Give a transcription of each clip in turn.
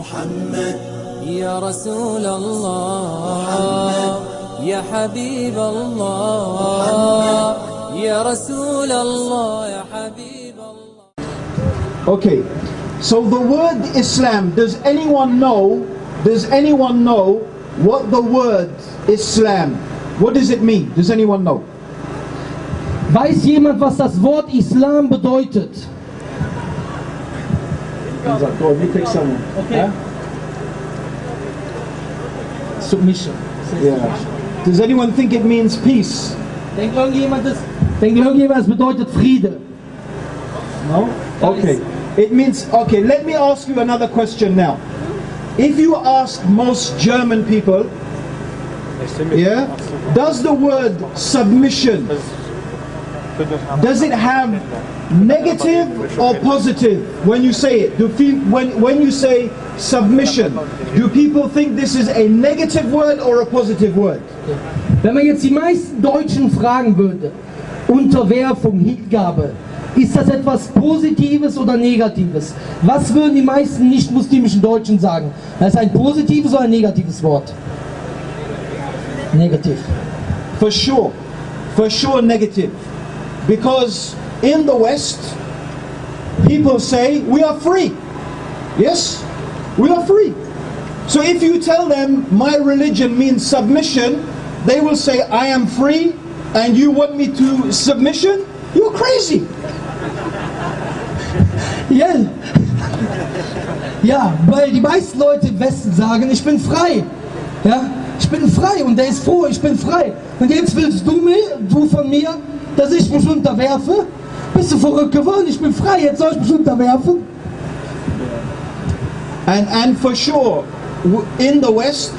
محمد يا رسول الله يا حبيب الله يا رسول الله يا حبيب الله. Okay, so the word Islam, does anyone know what the word Islam, what does it mean? Does anyone know? Weiß jemand, was das Wort Islam bedeutet? Go, you pick someone. Okay. Submission. Yeah. Does anyone think it means peace? Denkt irgendjemand, es bedeutet Friede? No? Okay. It means, okay, let me ask you another question now. If you ask most German people, yeah, does the word submission, does it have negative or positive when you say it? When you say submission, do people think this is a negative word or a positive word? Wenn man jetzt die meisten Deutschen fragen würde, Unterwerfung, Hingabe, ist das etwas Positives oder Negatives? Was würden die meisten nicht-muslimischen Deutschen sagen? Das ist ein positives oder ein negatives Wort? Negativ. For sure negative. Because in the West, people say we are free. Yes, we are free. So if you tell them my religion means submission, they will say I am free and you want me to submission? You're crazy. Yeah. Ja, weil die meisten Leute im Westen sagen, ich bin frei. Ja, ich bin frei und der ist froh, ich bin frei. Und jetzt willst du von mir, dass ich mich unterwerfe? Bist du verrückt geworden? Ich bin frei, jetzt soll ich mich unterwerfen? And for sure, in the West,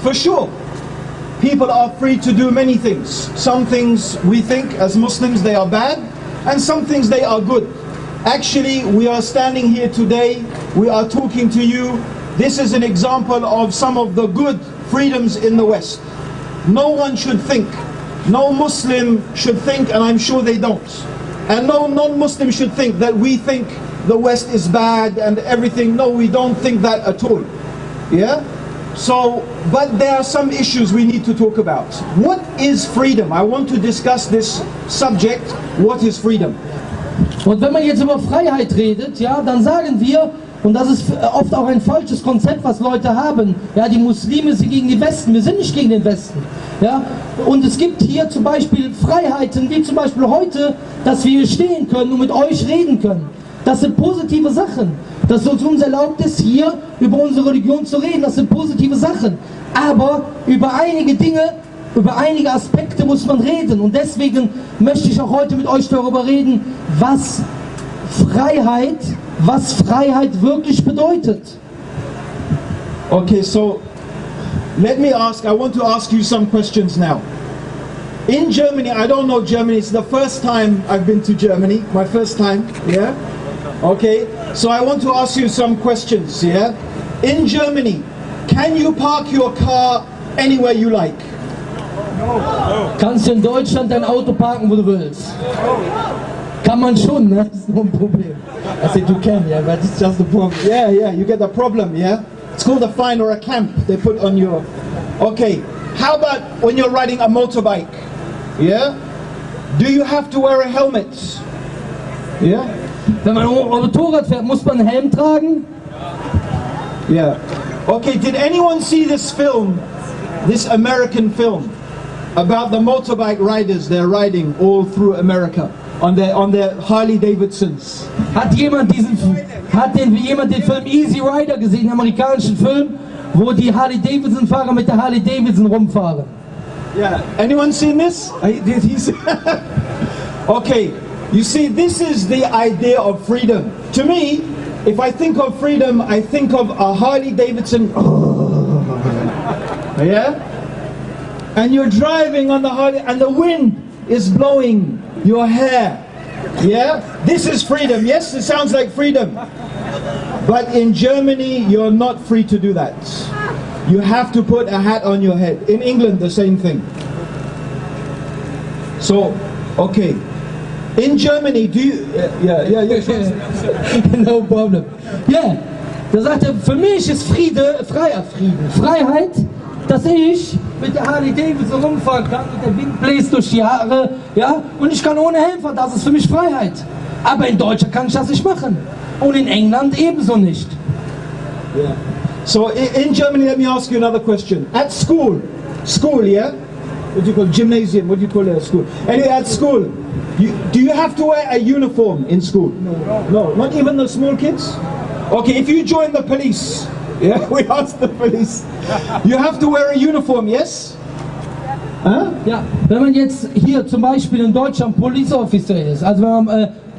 for sure, people are free to do many things. Some things we think as Muslims they are bad, and some things they are good. Actually, we are standing here today, we are talking to you. This is an example of some of the good freedoms in the West. No one should think, no Muslim should think, and I'm sure they don't. And no non-Muslim should think that we think the West is bad and everything. No, we don't think that at all. Yeah? So, but there are some issues we need to talk about. What is freedom? I want to discuss this subject. What is freedom? Und wenn man jetzt über Freiheit redet, ja, dann sagen wir, und das ist oft auch ein falsches Konzept, was Leute haben, ja, die Muslime sind gegen den Westen, wir sind nicht gegen den Westen, ja, und es gibt hier zum Beispiel Freiheiten, wie zum Beispiel heute, dass wir hier stehen können und mit euch reden können. Das sind positive Sachen, dass es uns erlaubt ist, hier über unsere Religion zu reden, das sind positive Sachen, aber über einige Dinge, über einige Aspekte muss man reden und deswegen möchte ich auch heute mit euch darüber reden, was Freiheit wirklich bedeutet. Okay, so I want to ask you some questions now. In Germany, I don't know Germany, it's the first time I've been to Germany, my first time, yeah? Okay, so I want to ask you some questions, yeah? In Germany, can you park your car anywhere you like? Kannst du in Deutschland dein Auto parken, wo du willst? Kann man schon, ne? Das ist nur ein Problem. I said you can, yeah, but it's just a problem. Yeah, you get the problem, yeah? It's called a fine or a clamp they put on your... Okay, how about when you're riding a motorbike? Yeah? Do you have to wear a helmet? Yeah? Wenn man Motorrad fährt, muss man einen Helm tragen? Yeah. Okay, did anyone see this film, this American film, about the motorbike riders? They're riding all through America on their Harley Davidsons. Hat jemand den Film Easy Rider gesehen, den amerikanischen Film, wo die Harley Davidson Fahrer mit der Harley Davidson rumfahren? Yeah. Anyone seen this? Did he see? Okay. You see, this is the idea of freedom. To me, if I think of freedom, I think of a Harley Davidson. Yeah? And you're driving on the Harley and the wind is blowing your hair. Yeah? This is freedom. Yes, it sounds like freedom. But in Germany, you're not free to do that. You have to put a hat on your head. In England, the same thing. So, okay. In Germany, do you... Yeah. No problem. Yeah. Da sagt er, für mich ist Freiheit, dass ich mit der Harley Davidson rumfahren kann und der Wind bläst durch die Haare, ja, und ich kann ohne Helfer, das ist für mich Freiheit. Aber in Deutschland kann ich das nicht machen. Und in England ebenso nicht. Yeah. So in Germany, let me ask you another question. At school, yeah? What do you call it? Gymnasium? What do you call it at school? Anyway, at school, do you have to wear a uniform in school? No, not even the small kids? Okay, if you join the police, yeah, we asked the police, you have to wear a uniform, yes? Huh? Ja, wenn man jetzt hier zum Beispiel in Deutschland Police Officer ist, also wenn man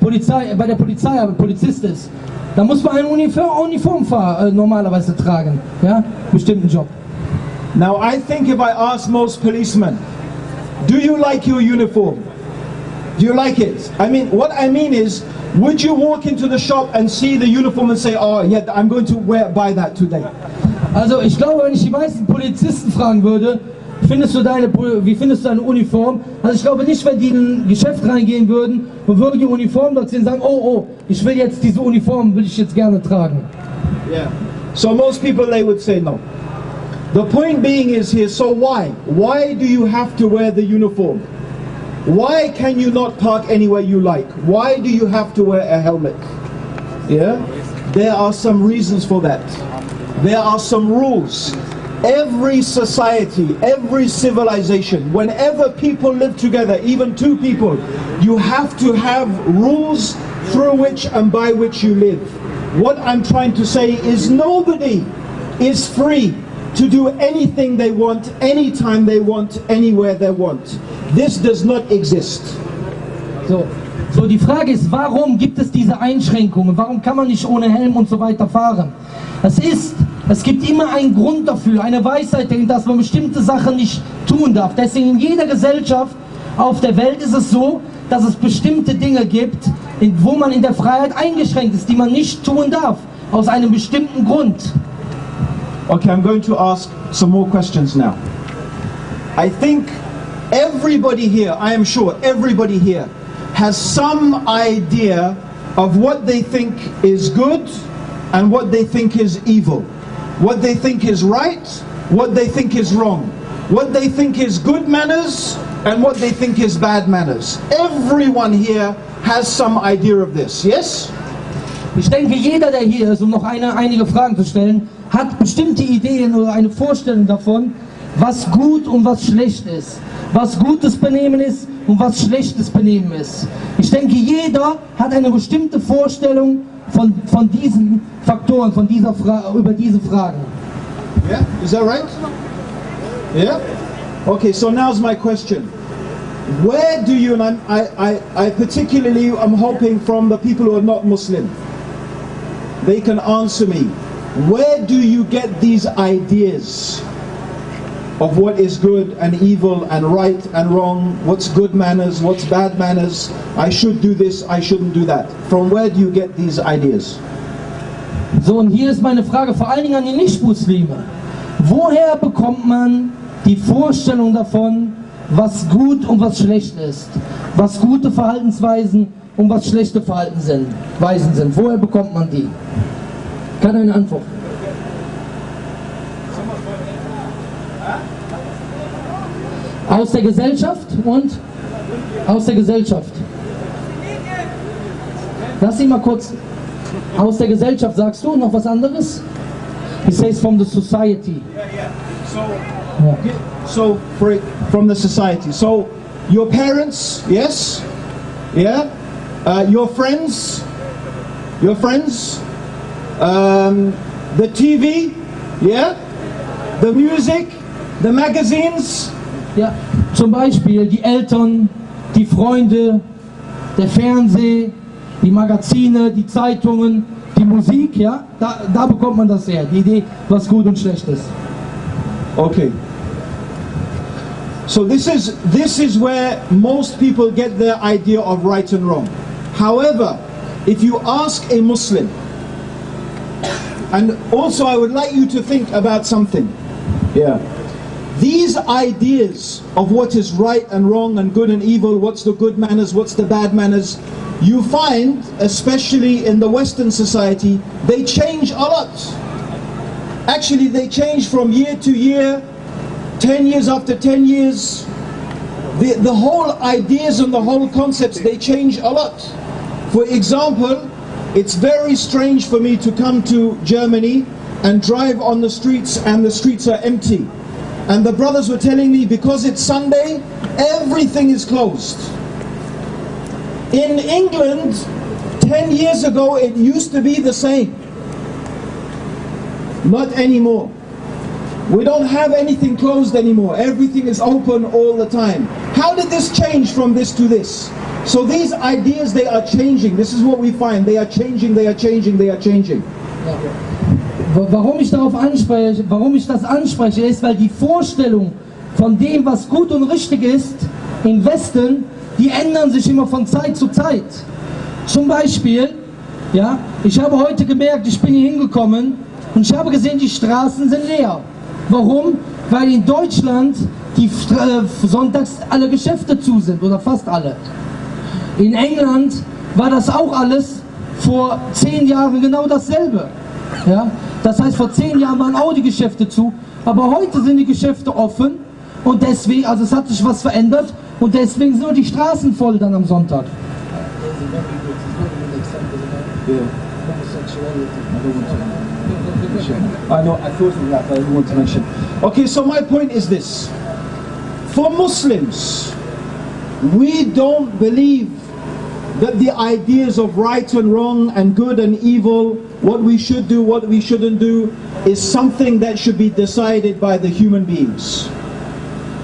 bei der Polizei Polizist ist, dann muss man eine Uniform normalerweise tragen, ja, bestimmten Job. Now I think if I ask most policemen, do you like your uniform? Do you like it? I mean, what I mean is, would you walk into the shop and see the uniform and say, oh yeah, I'm going to buy that today? Also ich glaube, wenn ich die meisten Polizisten fragen würde, wie findest du deine Uniform? Also ich glaube nicht, wenn die in ein Geschäft reingehen würden und würden die Uniform dort sehen und sagen, oh, ich will jetzt diese Uniform, will ich jetzt gerne tragen. Yeah. So most people, they would say no. The point being is here, so why? Why do you have to wear the uniform? Why can you not park anywhere you like? Why do you have to wear a helmet? Yeah? There are some reasons for that. There are some rules. Every society, every civilization, whenever people live together, even two people, you have to have rules through which and by which you live. What I'm trying to say is nobody is free to do anything they want, anytime they want, anywhere they want. This does not exist. So die Frage ist, warum gibt es diese Einschränkungen? Warum kann man nicht ohne Helm und so weiter fahren? Es gibt immer einen Grund dafür, eine Weisheit, dass man bestimmte Sachen nicht tun darf. Deswegen in jeder Gesellschaft auf der Welt ist es so, dass es bestimmte Dinge gibt, wo man in der Freiheit eingeschränkt ist, die man nicht tun darf, aus einem bestimmten Grund. Okay, I'm going to ask some more questions now. I think everybody here, I am sure everybody here, has some idea of what they think is good and what they think is evil. What they think is right, what they think is wrong. What they think is good manners and what they think is bad manners. Everyone here has some idea of this, yes? Ich denke, jeder, der hier ist, um noch einige Fragen zu stellen, hat bestimmte Ideen oder eine Vorstellung davon, was gut und was schlecht ist. Was gutes Benehmen ist und was schlechtes Benehmen ist. Ich denke, jeder hat eine bestimmte Vorstellung von diesen Faktoren, über diese Fragen. Yeah, is that right? Yeah? Okay, so now's my question. Where do you, and I particularly am hoping from the people who are not Muslim, they can answer me. Where do you get these ideas of what is good and evil and right and wrong, what's good manners, what's bad manners, I should do this, I shouldn't do that? From where do you get these ideas? So, und hier ist meine Frage vor allen Dingen an die Nicht-Muslime. Woher bekommt man die Vorstellung davon, was gut und was schlecht ist? Was gute Verhaltensweisen und was schlechte Verhaltensweisen sind? Woher bekommt man die? Kann eine Antwort. Aus der Gesellschaft und aus der Gesellschaft. Lass ihn mal kurz. Aus der Gesellschaft sagst du noch was anderes? He says from the society. So from the society. So your parents, yes, yeah, your friends, the TV, yeah, the music, the magazines. Ja, zum Beispiel die Eltern, die Freunde, der Fernseher, die Magazine, die Zeitungen, die Musik, ja, da bekommt man das her, die Idee, was gut und schlecht ist. Okay. So this is where most people get their idea of right and wrong. However, if you ask a Muslim, and also I would like you to think about something. Yeah. these ideas of what is right and wrong and good and evil, what's the good manners, what's the bad manners, you find, especially in the Western society, they change a lot. Actually, they change from year to year, 10 years after 10 years. The whole ideas and the whole concepts, they change a lot. For example, it's very strange for me to come to Germany and drive on the streets and the streets are empty. And the brothers were telling me, because it's Sunday, everything is closed. In England, 10 years ago, it used to be the same. Not anymore. We don't have anything closed anymore. Everything is open all the time. How did this change from this to this? So these ideas, they are changing. This is what we find. They are changing, they are changing, they are changing. Warum ich das anspreche, ist, weil die Vorstellung von dem, was gut und richtig ist, im Westen, die ändern sich immer von Zeit zu Zeit. Zum Beispiel, ja, ich habe heute gemerkt, ich bin hier hingekommen und ich habe gesehen, die Straßen sind leer. Warum? Weil in Deutschland die sonntags alle Geschäfte zu sind, oder fast alle. In England war das auch alles vor 10 Jahren genau dasselbe. Ja? Das heißt, vor 10 Jahren waren auch die Geschäfte zu, aber heute sind die Geschäfte offen und deswegen, also es hat sich was verändert und deswegen sind nur die Straßen voll dann am Sonntag. I know, I thought of that, but I didn't want to mention. Okay, so my point is this. For Muslims, we don't believe that the ideas of right and wrong and good and evil, what we should do, what we shouldn't do, is something that should be decided by the human beings.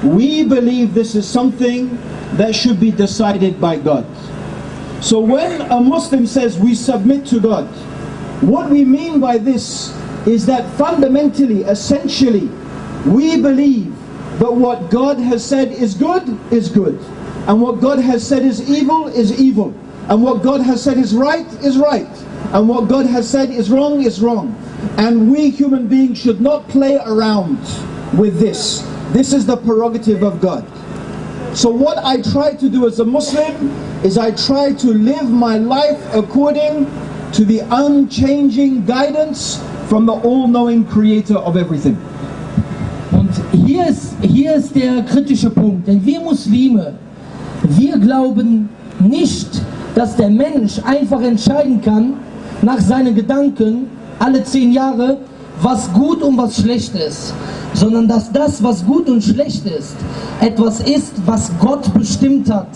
We believe this is something that should be decided by God. So when a Muslim says we submit to God, what we mean by this is that fundamentally, essentially, we believe that what God has said is good, and what God has said is evil, and what God has said is right, and what God has said is wrong, and we human beings should not play around with this. This is the prerogative of God. So what I try to do as a Muslim is I try to live my life according to the unchanging guidance from the all-knowing Creator of everything. Und hier ist der kritische Punkt, denn wir Muslime, wir glauben nicht, dass der Mensch einfach entscheiden kann, nach seinen Gedanken, alle 10 Jahre, was gut und was schlecht ist, sondern dass das, was gut und schlecht ist, etwas ist, was Gott bestimmt hat,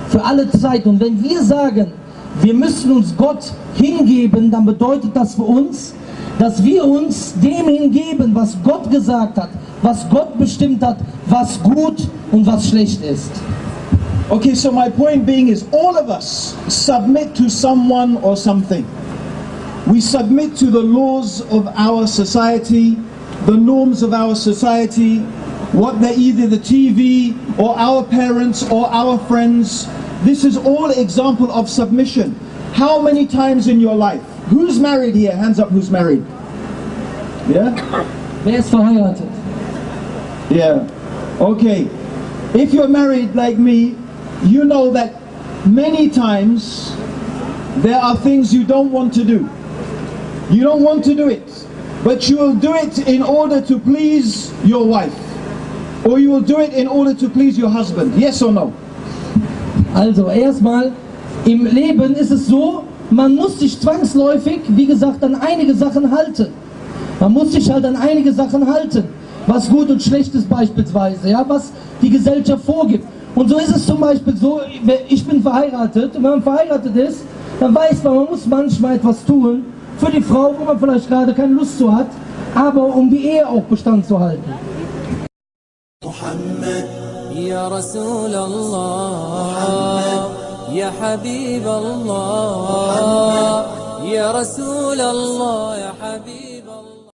für alle Zeit. Und wenn wir sagen, wir müssen uns Gott hingeben, dann bedeutet das für uns, dass wir uns dem hingeben, was Gott gesagt hat, was Gott bestimmt hat, was gut und was schlecht ist. Okay, so my point being is all of us submit to someone or something. We submit to the laws of our society, the norms of our society, either the TV or our parents or our friends. This is all example of submission. How many times in your life? Who's married here? Hands up, who's married? Yeah? Wer ist verheiratet? Yeah. Okay. If you're married like me, you know that many times there are things you don't want to do. You don't want to do it, but you will do it in order to please your wife. Or you will do it in order to please your husband. Yes or no? Also erstmal, im Leben ist es so, man muss sich zwangsläufig, wie gesagt, an einige Sachen halten. Man muss sich halt an einige Sachen halten, was gut und schlecht ist beispielsweise, ja, was die Gesellschaft vorgibt. Und so ist es zum Beispiel so, ich bin verheiratet und wenn man verheiratet ist, dann weiß man, man muss manchmal etwas tun für die Frau, wo man vielleicht gerade keine Lust zu hat, aber um die Ehe auch Bestand zu halten. يا رسول الله يا حبيب الله يا رسول الله يا حبيب